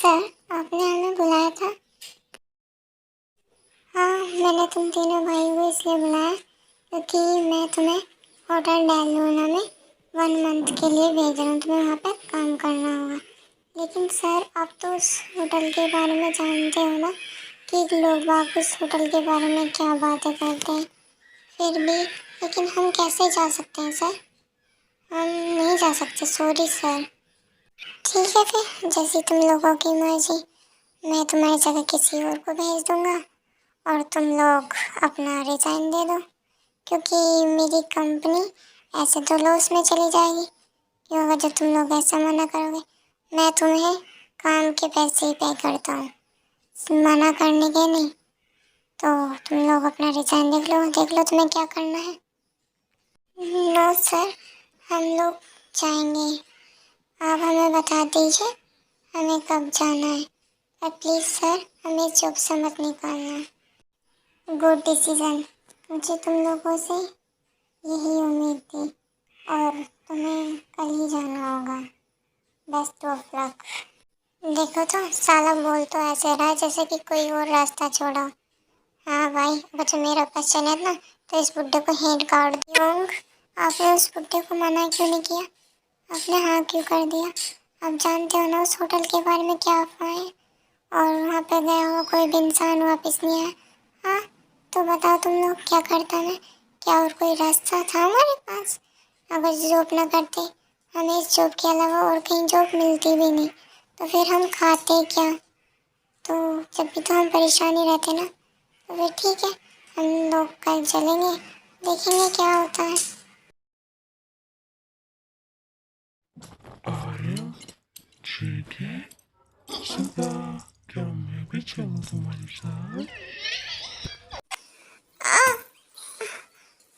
Sir, आपने हमें बुलाया था। हाँ, मैंने तुम तीनों भाइयों को इसलिए बुलाया क्योंकि मैं तुम्हें होटल डेलूना में 1 मंथ के लिए भेज रहा हूँ। तुम्हें वहाँ पे काम करना होगा। लेकिन सर, आप तो उस होटल के बारे में जानते हो ना कि लोग बाग उस होटल के बारे में क्या बातें करते हैं। फिर भी लेकिन हम कैसे जा सकते हैं सर? हम नहीं जा सकते, सॉरी सर। ठीक है फिर, जैसी तुम लोगों की मर्जी। मैं तुम्हारी जगह किसी और को भेज दूँगा और तुम लोग अपना रिज़ाइन दे दो, क्योंकि मेरी कंपनी ऐसे तो लॉस में चली जाएगी। क्यों, अगर जब तुम लोग ऐसा मना करोगे, मैं तुम्हें काम के पैसे ही पे करता हूँ, मना करने के नहीं। तो तुम लोग अपना रिज़ाइन देख लो तुम्हें क्या करना है। नो सर, हम लोग जाएंगे। आप हमें बता दीजिए हमें कब जाना है, पर प्लीज़ सर हमें इस जॉब से मत निकालना। गुड डिसीजन, मुझे तुम लोगों से यही उम्मीद थी। और तुम्हें कल ही जाना होगा। Best of luck. देखो तो साला बोल तो ऐसे रहा है जैसे कि कोई और रास्ता छोड़ा। हाँ भाई, अगर जो मेरा क्वेश्चन है ना तो इस बुड्ढे को हेड काट दिया। आपने उस बुड्ढे को मना क्यों नहीं किया? आपने हाँ क्यों कर दिया? आप जानते हो ना उस होटल के बारे में क्या अफवाह है, और वहाँ पे गया हुआ कोई भी इंसान वापस नहीं आया। हाँ, तो बताओ तुम लोग क्या करता मैं? क्या और कोई रास्ता था हमारे पास? अगर जॉब ना करते, हमें इस जॉब के अलावा और कहीं जॉब मिलती भी नहीं, तो फिर हम खाते क्या? तो जब भी तो हम परेशानी रहते ना, तो फिर ठीक है, हम लोग कल चलेंगे, देखेंगे क्या होता है। आर्या, चीटी, सदा, क्या मैं भी चलूं तुम्हारे साथ?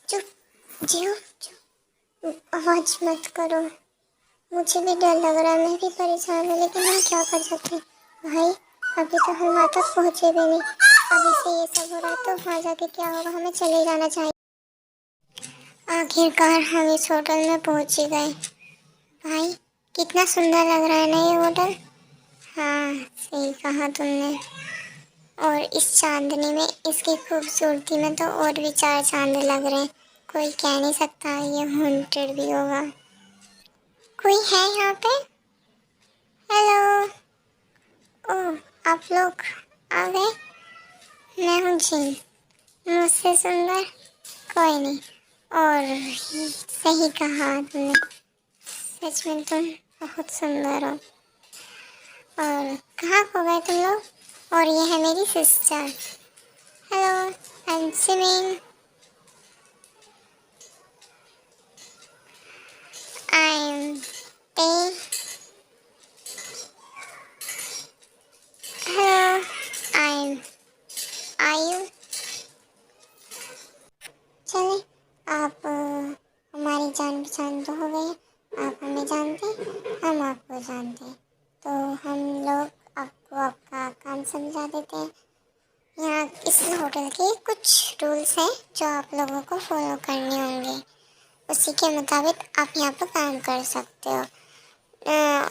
चुप जियो, आवाज मत करो। मुझे भी डर लग रहा है, मैं भी परेशान हूँ, लेकिन हम क्या कर सकते हैं भाई? अभी तो हम वहाँ तक पहुँचे भी नहीं। अभी से ये सब हो रहा है तो वहाँ जाके क्या होगा? हमें चले जाना चाहिए। आखिरकार हम इस होटल में पहुँच ही गए। भाई, कितना सुंदर लग रहा है ना ये होटल। हाँ, सही कहा तुमने। और इस चांदनी में, इसकी खूबसूरती में तो और भी 4 चांद लग रहे हैं। कोई कह नहीं सकता ये हॉन्टेड भी होगा। कोई है यहाँ पे? हेलो। ओह, आप लोग आ गए। मैं हूँ जिन, मुझसे सुंदर कोई नहीं। और सही कहा तुमने, सच में तुम बहुत सुंदर हो। और कहाँ खो गए तुम लोग? और ये है मेरी sister. Hello, I am सिमिंग। I am पे। हेलो, आई एम आयु। चले, आप हमारी जान पहचान तो हो गई है। आप हमें जानते, हम आपको जानते हैं, तो हम लोग आपको आपका काम समझा देते हैं। यहाँ इस होटल के कुछ रूल्स हैं जो आप लोगों को फॉलो करने होंगे। उसी के मुताबिक आप यहाँ पर काम कर सकते हो।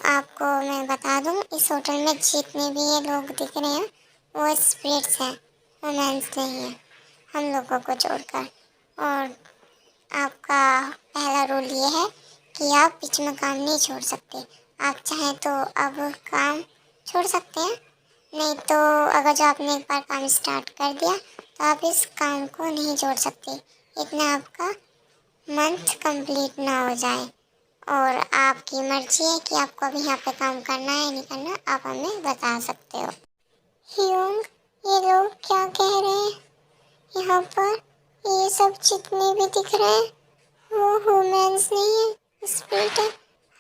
आपको मैं बता दूँ, इस होटल में जितने भी ये लोग दिख रहे हैं वो स्पिरिट्स हैं, रोमांस नहीं है, हम लोगों को छोड़कर। और आपका पहला रूल ये है कि आप बीच में काम नहीं छोड़ सकते। आप चाहें तो अब काम छोड़ सकते हैं, नहीं तो अगर जो आपने एक बार काम स्टार्ट कर दिया तो आप इस काम को नहीं छोड़ सकते, इतना आपका मंथ कंप्लीट ना हो जाए। और आपकी मर्जी है कि आपको अभी यहाँ पे काम करना है नहीं करना, आप हमें बता सकते हो। ह्यूंग, ये लोग क्या कह रहे हैं यहाँ पर? ये सब जितने भी दिख रहे हैं वो ह्यूमंस नहीं है, स्पिरिट है।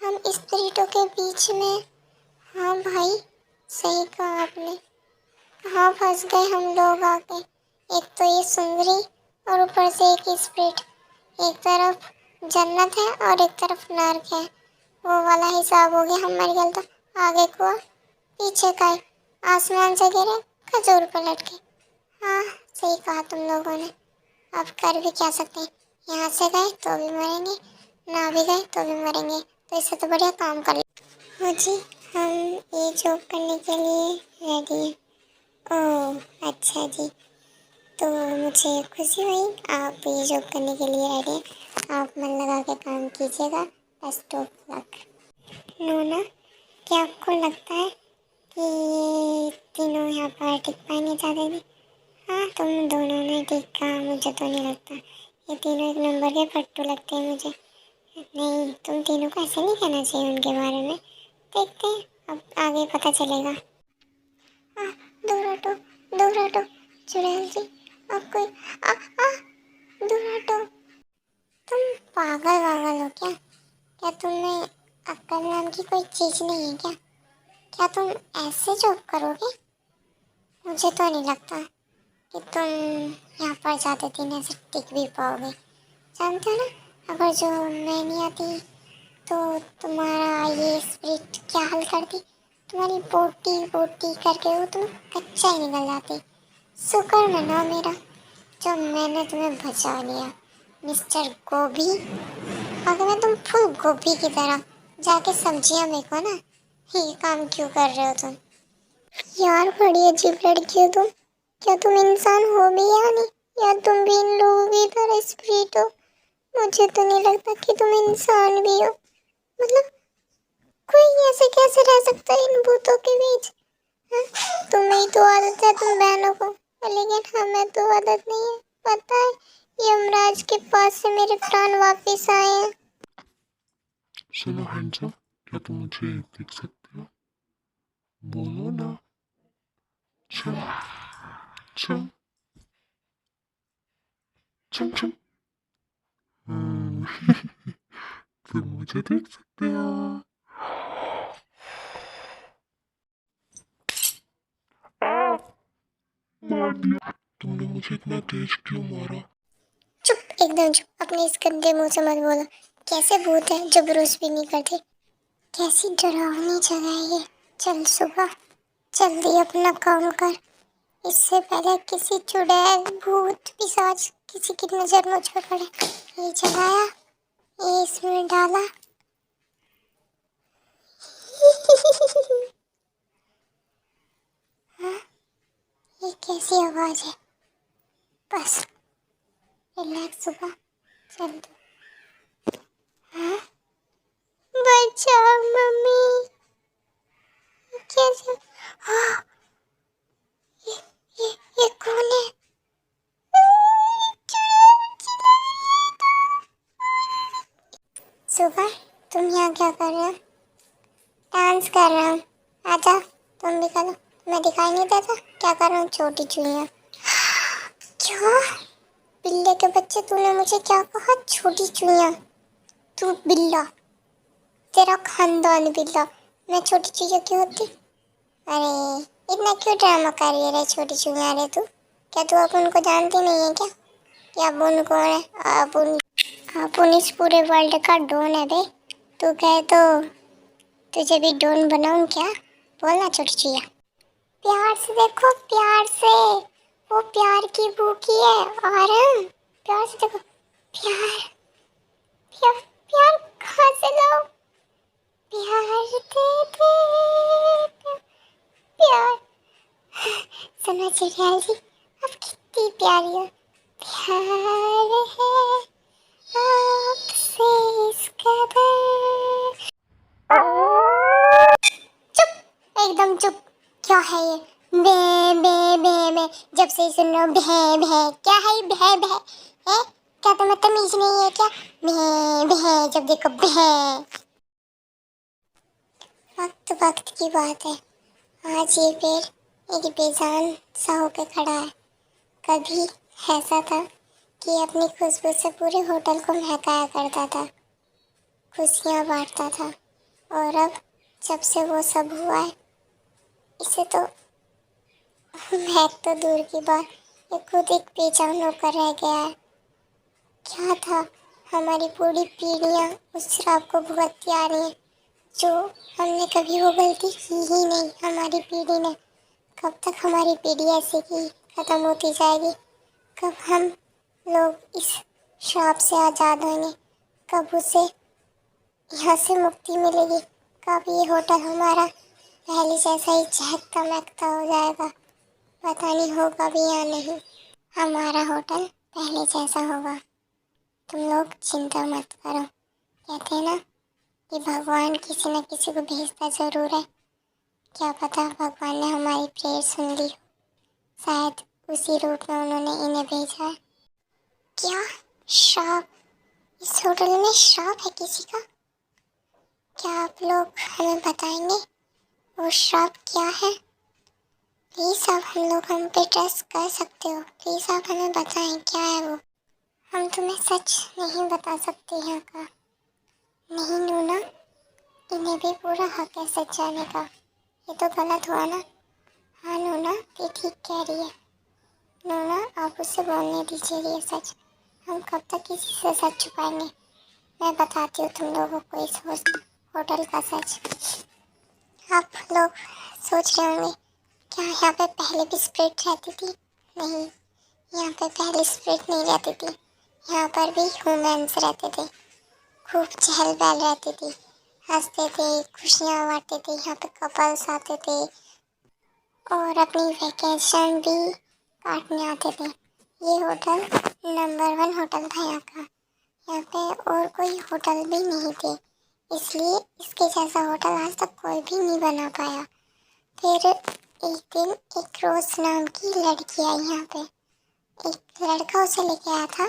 हम स्पिरिटों के बीच में। हाँ भाई, सही कहा आपने। कहाँ फंस गए हम लोग आके? एक तो ये सुंदरी और ऊपर से एक स्पिरिट। एक तरफ जन्नत है और एक तरफ नर्क है। वो वाला हिसाब हो गया हमारे गल। तो आगे को पीछे का है, आसमान से गिरे खजूर पलट के। हाँ, सही कहा तुम लोगों ने। अब कर भी क्या सकते हैं? यहाँ से गए तो भी मरेंगे, ना भी गए तो भी मरेंगे, तो इससे तो बढ़िया काम कर लो। हाँ जी, हम ये जॉब करने के लिए रेडी हैं। ओह अच्छा जी, तो मुझे खुशी हुई आप ये जॉब करने के लिए रेडी हैं। आप मन लगा के काम कीजिएगा। Best of luck. नोना, क्या आपको लगता है कि ये तीनों यहाँ पर टिक पाएंगे ज़्यादा दिन? हाँ, तुम दोनों ने ठीक कहा, मुझे तो नहीं लगता। ये तीनों एक नंबर के फट्टू लगते हैं मुझे। नहीं, तुम तीनों को ऐसे नहीं कहना चाहिए उनके बारे में। देखते हैं, अब आगे पता चलेगा। आ, दूर हटो, दूर हटो चुड़ैल जी। अब कोई दूर हटो। तुम पागल वागल हो क्या? क्या तुम्हें अक्ल नाम की कोई चीज़ नहीं है क्या? क्या तुम ऐसे जॉब करोगे? मुझे तो नहीं लगता कि तुम यहाँ पर ज़्यादा दिन ऐसे टिक भी पाओगे। जानते हो ना, अगर जो मैं नहीं आती तो तुम्हारा ये स्प्रिट क्या हाल करती। तुम्हारी बोटी बोटी करके वो तुम कच्चा ही निकल जाती। शुक्र मनाओ मेरा, जो मैंने तुम्हें बचा लिया मिस्टर गोभी। अगर मैं तुम फुल गोभी की तरह जाके सब्जियां बेको ना, ये काम क्यों कर रहे हो तुम? यार बड़ी अजीब लड़की हो तुम। क्या तुम इंसान हो भी या नहीं, या तुम भी इन लोगों की तरह स्प्रिट हो? मुझे तो नहीं लगता कि तुम इंसान भी हो। मतलब कोई ऐसे कैसे रह सकता है इन भूतों के बीच? हाँ? तुम्हें तो आदत है तुम बहनों को, लेकिन हमें तो आदत नहीं है। पता है, यमराज के पास से मेरे प्राण वापस आए हैं। सुनो हैंडसम, क्या तुम मुझे देख सकते हो? बोलो ना। छम छम छम छम। तुम मुझे देख सकते हो। मार दिया। तुमने मुझे इतना तेज क्यों मारा? चुप, एकदम चुप। अपने इस गंदे मुंह से मत बोलो। कैसे भूत है जो ब्रूस भी नहीं करते? कैसी डरावनी जगह है ये। चल सुबह, जल्दी अपना काम कर, इससे पहले किसी चुड़ैल भूत पिशाच किसी की नजर मुझ पर पड़े। ये जलाया, ये इसमें डाला। हाँ, ये कैसी आवाज है? बस रिलैक्स सुबह, चल दो। हाँ, बचाओ मम्मी। कैसे? हाँ, ये ये ये कौन है? सुबह, तुम यहाँ क्या कर रहे हो? डांस कर रहा हूँ। आजा, तुम भी करो। मैं दिखाई नहीं देता क्या कर रहा हूँ? छोटी चुईया। क्या? बिल्ले के बच्चे, तूने मुझे क्या कहा? छोटी चुईया? तू बिल्ला, तेरा खानदान बिल्ला। मैं छोटी चुईया क्यों होती? अरे इतना क्यों ड्रामा कर रही है छोटी चुईया रे तू? क्या तू अपन को जानती नहीं है क्या? क्या अपन कौन है? अपन इस पूरे वर्ल्ड का डॉन है बे। तू कहे तो तुझे भी डॉन बनाऊं क्या? बोलना छोटी चुईया। प्यार से देखो, प्यार से। वो प्यार की भूखी है और प्यार से देखो। प्यार, प्यार, प्यार कहाँ से लाओ? प्यार दे दे, प्यार। सुनो चिड़िया जी, आप कितनी प्यारी हो। प्यार है आपसे इस कदर। चुप, एकदम चुप। क्या है ये? बे बे बे बे, जब से सुन रहा हूँ भे भे। क्या है ये भे भे? है क्या तुम्हें तमीज नहीं है क्या? भे भे, जब देखो भे। वक्त वक्त की बात है, आज ये पेड़ एक बेजान सा होकर खड़ा है। कभी ऐसा था कि अपनी खुशबू से पूरे होटल को महकाया करता था, खुशियाँ बांटता था। और अब जब से वो सब हुआ है, इसे तो महक तो दूर की बात, ये खुद एक बेजान होकर रह गया है। क्या था, हमारी पूरी पीढ़ियाँ उस शराब को भुगतती आ रही हैं जो हमने कभी वो गलती की ही नहीं। हमारी पीढ़ी ने, कब तक हमारी पीढ़ी ऐसे की खत्म होती जाएगी? कब हम लोग इस श्राप से आज़ाद होंगे? कब उसे यहाँ से मुक्ति मिलेगी? कब ये होटल हमारा पहले जैसा ही चहकता महकता हो जाएगा। पता नहीं होगा भी या नहीं। हमारा होटल पहले जैसा होगा, तुम लोग चिंता मत करो। कहते हैं ना कि भगवान किसी न किसी को भेजता ज़रूर है। क्या पता भगवान ने हमारी प्रेयर सुन ली हो। शायद उसी रूप में उन्होंने इन्हें भेजा है। क्या श्राप? इस होटल में श्राप है किसी का? क्या आप लोग हमें बताएंगे वो श्राप क्या है? प्लीज़ आप हम पे ट्रस्ट कर सकते हो। प्लीज़ आप हमें बताएं क्या है वो। हम तुम्हें सच नहीं बता सकते यहाँ का। नहीं नूना, इन्हें भी पूरा हक है सच जाने का। ये तो गलत हुआ ना। हाँ नूना, ये ठीक कह रही है। नूना, आप उससे बोलने दीजिए ये सच। हम कब तक किसी से सच छुपाएंगे? मैं बताती हूँ तुम लोगों को इस होटल का सच। आप लोग सोच रहे होंगे क्या यहाँ पे पहले भी स्प्रिट रहती थी? नहीं, यहाँ पे पहले स्प्रिट नहीं रहती थी। यहाँ पर भी ह्यूमंस रहते थे। खूब चहल पहल रहती थी, हंसते थे, खुशियाँ बांटते थे। यहाँ पे कपल्स आते थे और अपनी वैकेशन भी काटने आते थे। ये होटल नंबर 1 होटल था यहाँ का। यहाँ पे और कोई होटल भी नहीं थे, इसलिए इसके जैसा होटल आज तक कोई भी नहीं बना पाया। फिर एक दिन एक रोज नाम की लड़की आई यहाँ पे। एक लड़का उसे लेके आया था।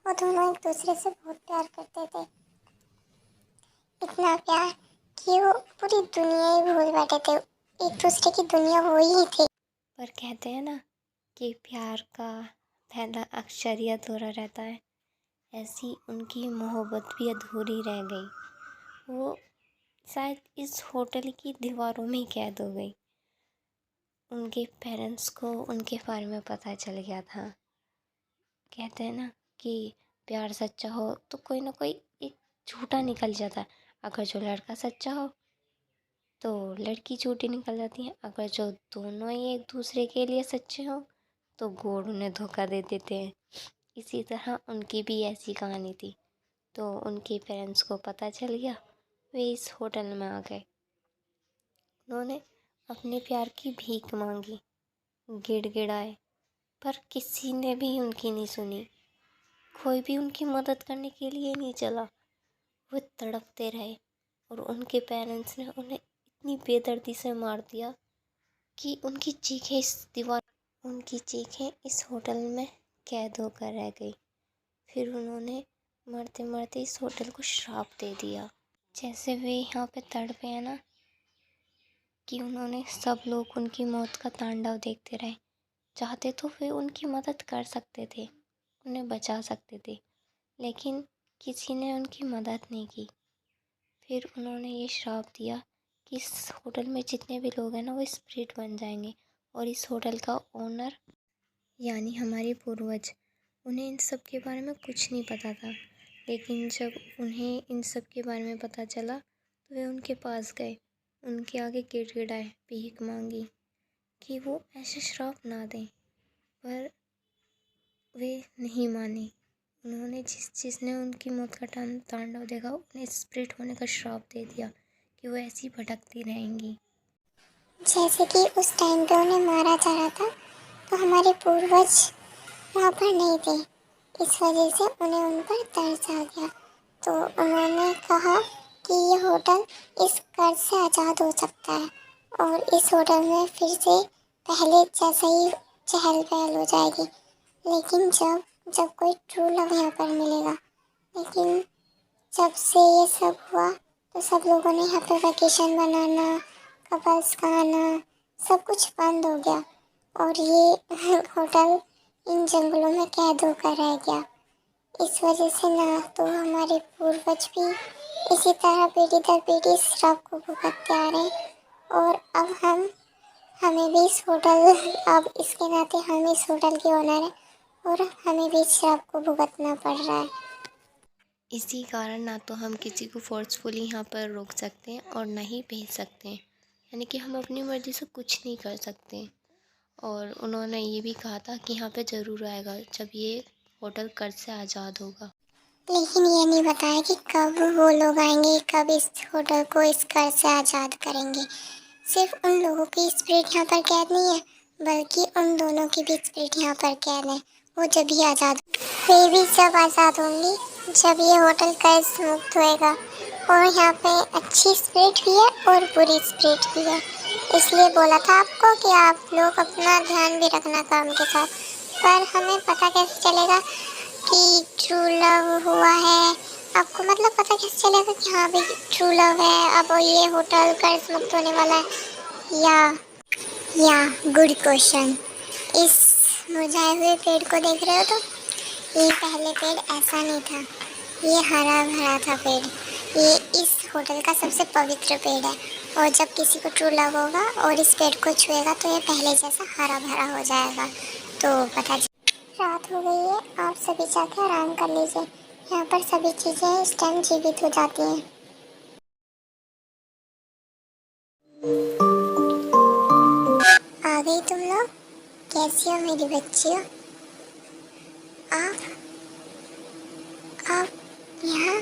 वो दोनों एक दूसरे से बहुत प्यार करते थे। इतना प्यार कि वो पूरी दुनिया ही भूल बैठे थे। एक दूसरे की दुनिया वो ही थे। पर कहते हैं ना कि प्यार का पहला अक्षर ही अधूरा रहता है। ऐसी उनकी मोहब्बत भी अधूरी रह गई। वो शायद इस होटल की दीवारों में ही कैद हो गई। उनके पेरेंट्स को उनके बारे में पता चल गया था। कहते हैं ना कि प्यार सच्चा हो तो कोई ना कोई एक झूठा निकल जाता है। अगर जो लड़का सच्चा हो तो लड़की झूठी निकल जाती है। अगर जो दोनों ही एक दूसरे के लिए सच्चे हों तो गॉड उन्हें धोखा दे देते हैं। इसी तरह उनकी भी ऐसी कहानी थी। तो उनके पेरेंट्स को पता चल गया, वे इस होटल में आ गए। उन्होंने अपने प्यार की भीख मांगी, गिड़गिड़ाए, पर किसी ने भी उनकी नहीं सुनी। कोई भी उनकी मदद करने के लिए नहीं चला। वो तड़पते रहे और उनके पेरेंट्स ने उन्हें इतनी बेदर्दी से मार दिया कि उनकी चीखें इस होटल में कैद होकर रह गई। फिर उन्होंने मरते मरते इस होटल को श्राप दे दिया। जैसे वे यहाँ पे तड़पे हैं ना, कि उन्होंने सब लोग उनकी मौत का तांडव देखते रहे। चाहते तो वे उनकी मदद कर सकते थे, उन्हें बचा सकते थे, लेकिन किसी ने उनकी मदद नहीं की। फिर उन्होंने ये श्राप दिया कि इस होटल में जितने भी लोग हैं ना वो स्पिरिट बन जाएंगे। और इस होटल का ओनर यानी हमारे पूर्वज, उन्हें इन सब के बारे में कुछ नहीं पता था। लेकिन जब उन्हें इन सब के बारे में पता चला तो वे उनके पास गए, उनके आगे गिड़गिड़ाए, भीख मांगी कि वो ऐसे श्राप ना दें। पर वे नहीं माने। उन्होंने जिसने उनकी मौत का तांडव देखा उन्हें स्प्रिट होने का श्राप दे दिया कि वो ऐसी भटकती रहेंगी। जैसे कि उस टाइम पे उन्हें मारा जा रहा था तो हमारे पूर्वज वहाँ पर नहीं थे। इस वजह से उन्हें उन पर तरस आ गया। तो उन्होंने कहा कि ये होटल इस कर्ज से आज़ाद हो सकता है और इस होटल में फिर से पहले जैसा ही चहल पहल हो जाएगी। लेकिन जब जब कोई ट्रू लव यहाँ पर मिलेगा। लेकिन जब से ये सब हुआ तो सब लोगों ने यहाँ पे वैकेशन बनाना, कपल्स का आना, सब कुछ बंद हो गया और ये होटल इन जंगलों में कैद होकर रह गया। इस वजह से ना तो हमारे पूर्वज भी इसी तरह पीढ़ी दर पीढ़ी इस श्राप को भुगतते आ रहे हैं और अब हमें भी इस होटल अब इसके नाते हम इस होटल के ओनर हैं और हमें भी इस श्राप को भुगतना पड़ रहा है। इसी कारण ना तो हम किसी को फोर्सफुली यहाँ पर रोक सकते हैं और ना ही भेज सकते हैं, यानी कि हम अपनी मर्ज़ी से कुछ नहीं कर सकते। और उन्होंने ये भी कहा था कि यहाँ पे ज़रूर आएगा जब ये होटल कर्ज से आज़ाद होगा। लेकिन ये नहीं बताया कि कब वो लोग आएंगे, कब इस होटल को इस कर से आज़ाद करेंगे। सिर्फ उन लोगों की स्पिरिट यहाँ पर कैद नहीं है, बल्कि उन दोनों की भी स्पिरिट यहाँ पर कैद है। वो जब भी आज़ाद, वे भी जब आज़ाद होंगी जब ये होटल कर्ज मुक्त होएगा। और यहाँ पे अच्छी स्पिरिट भी है और बुरी स्पिरिट भी है। इसलिए बोला था आपको कि आप लोग अपना ध्यान भी रखना काम के साथ। पर हमें पता कैसे चलेगा कि ट्रू लव हुआ है? आपको मतलब पता कैसे चलेगा कि हाँ भाई ट्रू लव है, अब ये होटल कर्ज मुक्त होने वाला है? या गुड क्वेश्चन। इस मुरझाए हुए पेड़ को देख रहे हो तो ये पहले पेड़ ऐसा नहीं था, ये हरा भरा था पेड़। ये इस होटल का सबसे पवित्र पेड़ है और जब किसी को ट्रू लव होगा और इस पेड़ को छुएगा तो ये पहले जैसा हरा भरा हो जाएगा। तो पता रात हो गई है, आप सभी जाके आराम कर लीजिए। यहाँ पर सभी चीज़ें इस टाइम जीवित हो जाती हैं। आ गई तुम लोग? कैसी हो मेरी बच्चियों? आप यहाँ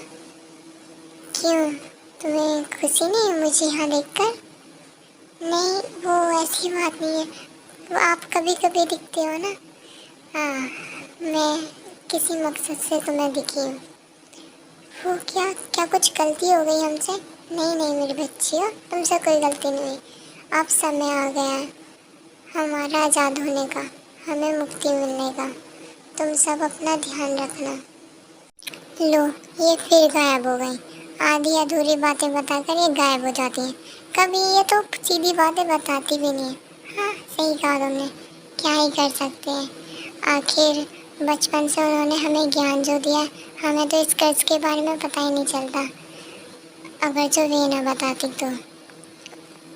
क्यों? तुम्हें खुशी नहीं है मुझे यहाँ देखकर? नहीं, वो ऐसी बात नहीं है, वो आप कभी कभी दिखते हो ना। हाँ, मैं किसी मकसद से तुम्हें दिखी हूँ। वो क्या कुछ गलती हो गई हमसे? नहीं मेरी बच्चियों, तुमसे कोई गलती नहीं हुई। अब समय आ गया है हमारा आज़ाद होने का, हमें मुक्ति मिलने का। तुम सब अपना ध्यान रखना। लो, ये फिर गायब हो गई। आधी अधूरी बातें बताकर ये गायब हो जाती हैं। कभी ये तो सीधी बातें बताती भी नहीं है। हाँ, सही कहा तुमने, क्या ही कर सकते हैं। आखिर बचपन से उन्होंने हमें ज्ञान जो दिया, हमें तो इस कर्ज के बारे में पता ही नहीं चलता। अगर जो वे ना बताती तो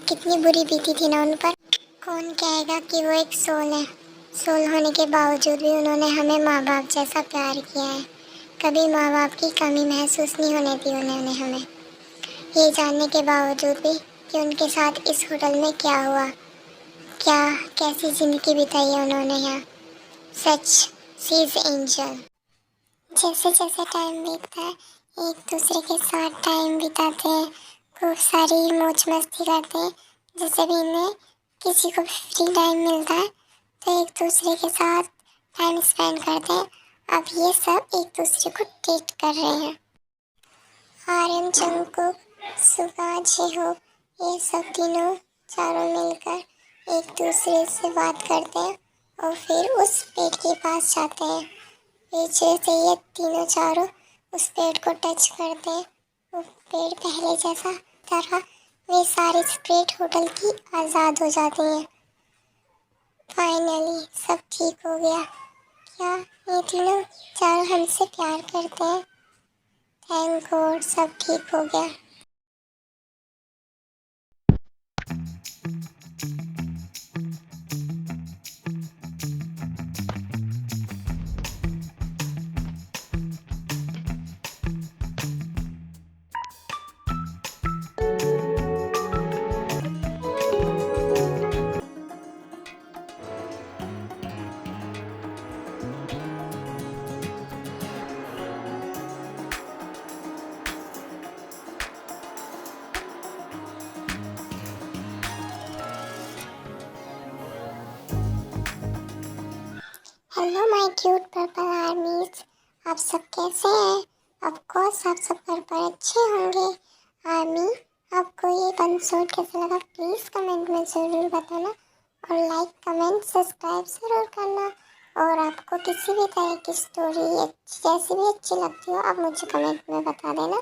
कितनी बुरी बीती थी ना उन पर। कौन कहेगा कि वो एक सोल है? सोल होने के बावजूद भी उन्होंने हमें माँ बाप जैसा प्यार किया है। कभी माँ बाप की कमी महसूस नहीं होने दी उन्होंने हमें, ये जानने के बावजूद भी कि उनके साथ इस होटल में क्या हुआ, कैसी ज़िंदगी बिताई है उन्होंने यहाँ। सच, शी इज़ एंजल। जैसे जैसे टाइम बीतता है एक दूसरे के साथ टाइम बिताते हैं, खूब सारी मौज मस्ती करते हैं। जैसे भी इन्हें किसी को फ्री टाइम मिलता है तो एक दूसरे के साथ टाइम स्पेंड करते हैं। अब ये सब एक दूसरे को डेट कर रहे हैं। आर्यन, जंगकुक, सुगा, जेहोक, ये सब तीनों चारों मिलकर एक दूसरे से बात करते हैं और फिर उस पेड़ के पास जाते हैं। पीछे से ये तीनों चारों उस पेड़ को टच करते हैं। वो पेड़ पहले जैसा तरह वे सारी स्प्रिट होटल की आज़ाद हो जाती हैं। फाइनली सब ठीक हो गया। क्या ये तीनों चारों हमसे प्यार करते हैं? थैंक गॉड, सब ठीक हो गया। हेलो माय क्यूट पर्पल आर्मीज, आप सब कैसे हैं? ऑफकोर्स आप सब पर्पल अच्छे होंगे। आर्मी, आपको ये एपिसोड कैसा लगा प्लीज़ कमेंट में ज़रूर बताना और लाइक कमेंट सब्सक्राइब ज़रूर करना। और आपको किसी भी तरह की स्टोरी जैसी भी अच्छी लगती हो आप मुझे कमेंट में बता देना,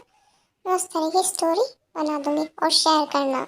मैं उस तरह की स्टोरी बना दूँगी। और शेयर करना।